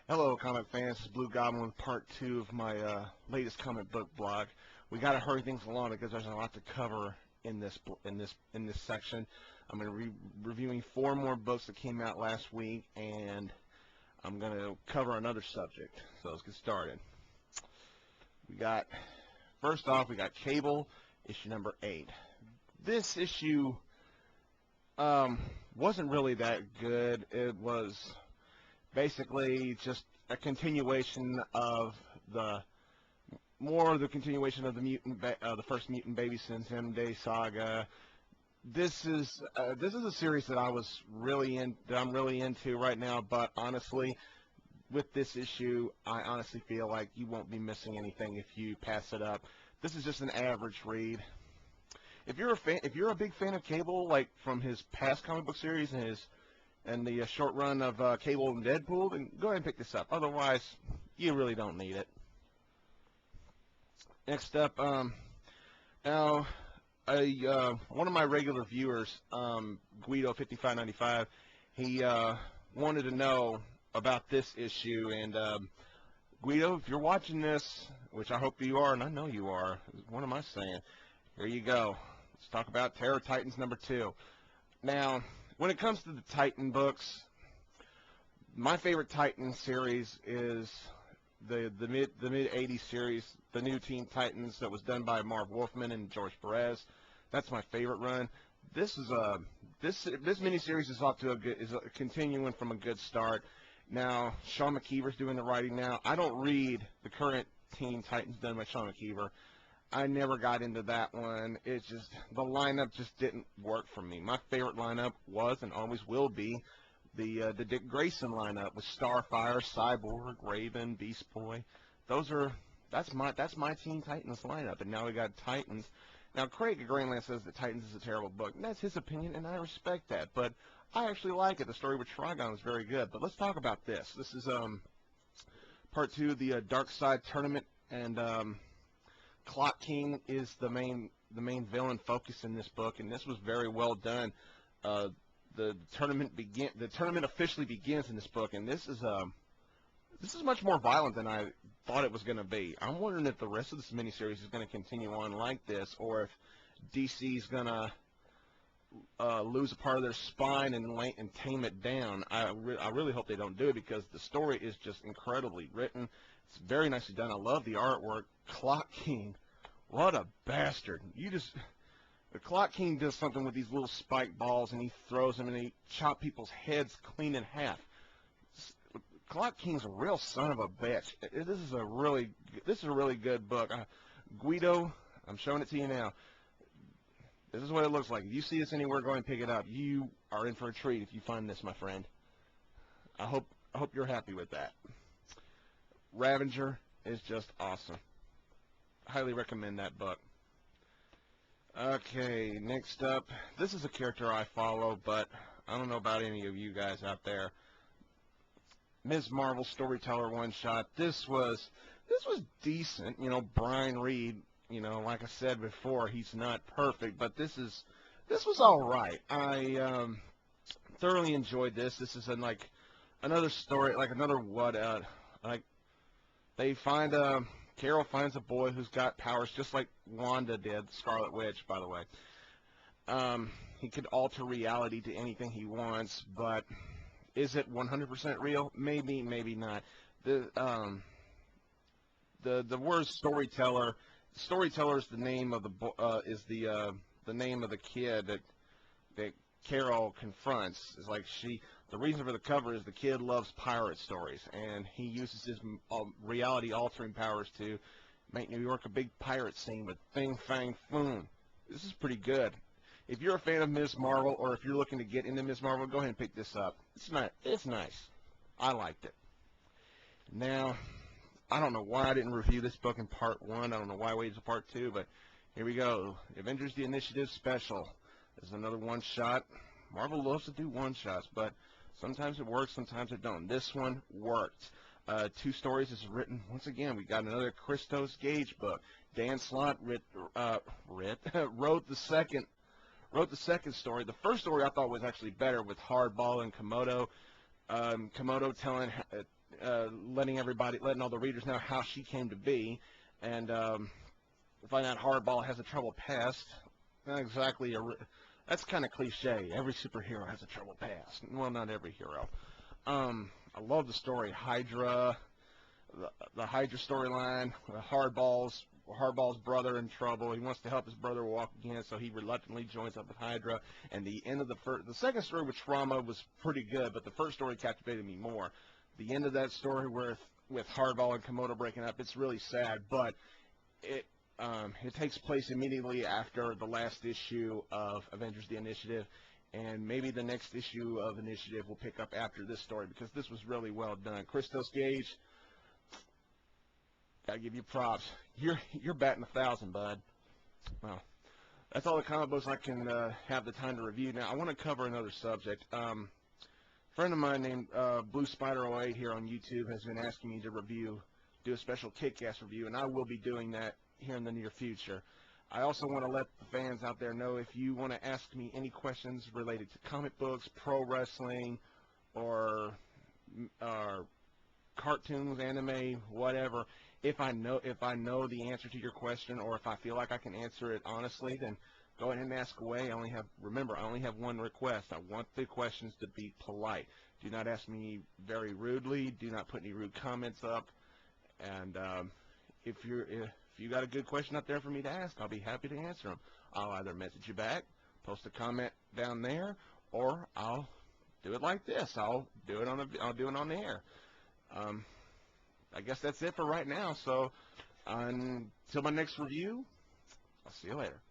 Hello, comic fans. This is Blue Goblin with part 2 of my latest comic book blog. We got to hurry things along because there's a lot to cover in this section. I'm going to be reviewing 4 more books that came out last week, and I'm going to cover another subject. So let's get started. First off, we got Cable, issue number 8. This issue wasn't really that good. It was basically just a continuation of the the first Mutant Baby Sensei Day saga. This is a series that I'm really into right now. But honestly, with this issue, I honestly feel like you won't be missing anything if you pass it up. This is just an average read. If you're a big fan of Cable, like from his past comic book series and the short run of Cable and Deadpool, then go ahead and pick this up. Otherwise, you really don't need it. Next up, now one of my regular viewers, Guido5595, he wanted to know about this issue. And Guido, if you're watching this, which I hope you are, and I know you are, what am I saying? Here you go. Let's talk about Terror Titans number 2. Now, when it comes to the Titan books, my favorite Titan series is the mid '80s series, the New Teen Titans that was done by Marv Wolfman and George Perez. That's my favorite run. This miniseries is off to continuing from a good start. Now Sean McKeever's doing the writing now. I don't read the current Teen Titans done by Sean McKeever. I never got into that one. It's just the lineup just didn't work for me. My favorite lineup was and always will be the Dick Grayson lineup with Starfire, Cyborg, Raven, Beast Boy. That's my Teen Titans lineup, and now we got Titans. Now Craig at Greenland says that Titans is a terrible book, and that's his opinion, and I respect that. But I actually like it. The story with Trigon is very good. But let's talk about this. This is part 2 of the Dark Side tournament, and Clock King is the main villain focus in this book, and this was very well done. The tournament officially begins in this book, and this is much more violent than I thought it was going to be. I'm wondering if the rest of this miniseries is going to continue on like this, or if DC's going to lose a part of their spine and tame it down. I really hope they don't do it, because the story is just incredibly written. It's very nicely done. I love the artwork. Clock King, what a bastard! The Clock King does something with these little spike balls, and he throws them, and he chops people's heads clean in half. Clock King's a real son of a bitch. This is a really good book. Guido, I'm showing it to you now. This is what it looks like. If you see this anywhere, go and pick it up. You are in for a treat if you find this, my friend. I hope you're happy with that. Ravager is just awesome. Highly recommend that book. Okay, next up, this is a character I follow, but I don't know about any of you guys out there. Ms.Marvel Storyteller one-shot. This was decent. You know, Brian Reed, you know, like I said before, he's not perfect, but this was all right. I thoroughly enjoyed this. This is another story, like another Carol finds a boy who's got powers just like Wanda did, Scarlet Witch, by the way. He could alter reality to anything he wants, but is it 100% real? Maybe, maybe not. The word storyteller is the name of the name of the kid that Carol confronts. It's like the reason for the cover is the kid loves pirate stories, and he uses his reality-altering powers to make New York a big pirate scene with Fing Fang Foom. This is pretty good. If you're a fan of Ms. Marvel, or if you're looking to get into Ms. Marvel, go ahead and pick this up. It's nice. I liked it. Now, I don't know why I didn't review this book in part 1. I don't know why I waited to part 2, but here we go. Avengers: The Initiative Special. This is another one-shot. Marvel loves to do one-shots, but sometimes it works, sometimes it don't. This one worked. 2 stories is written. Once again, we got another Christos Gage book. Dan Slott wrote the second story. The first story I thought was actually better, with Hardball and Komodo. Komodo telling letting all the readers know how she came to be, and find out Hardball has a troubled past. Not exactly that's kind of cliche. Every superhero has a troubled past. Well, not every hero. I love the story. Hydra, the Hydra storyline. Hardball's brother in trouble. He wants to help his brother walk again, so he reluctantly joins up with Hydra. And the end of the second story with Trauma was pretty good, but the first story captivated me more. The end of that story with Hardball and Komodo breaking up, it's really sad, but it takes place immediately after the last issue of Avengers: The Initiative, and maybe the next issue of Initiative will pick up after this story, because this was really well done. Christos Gage, gotta give you props. You're batting 1,000, bud. Well, that's all the comic books I can have the time to review. Now, I want to cover another subject. A friend of mine named Blue Spider 08 here on YouTube has been asking me to do a special Kick-Ass review, and I will be doing that here in the near future. I also want to let the fans out there know, if you want to ask me any questions related to comic books, pro wrestling, or cartoons, anime, whatever, if I know the answer to your question, or if I feel like I can answer it honestly, then go ahead and ask away. Remember, I only have one request. I want the questions to be polite. Do not ask me very rudely. Do not put any rude comments up. And if you got a good question out there for me to ask, I'll be happy to answer them. I'll either message you back, post a comment down there, or I'll do it like this. I'll do it on the air. I guess that's it for right now. So until my next review, I'll see you later.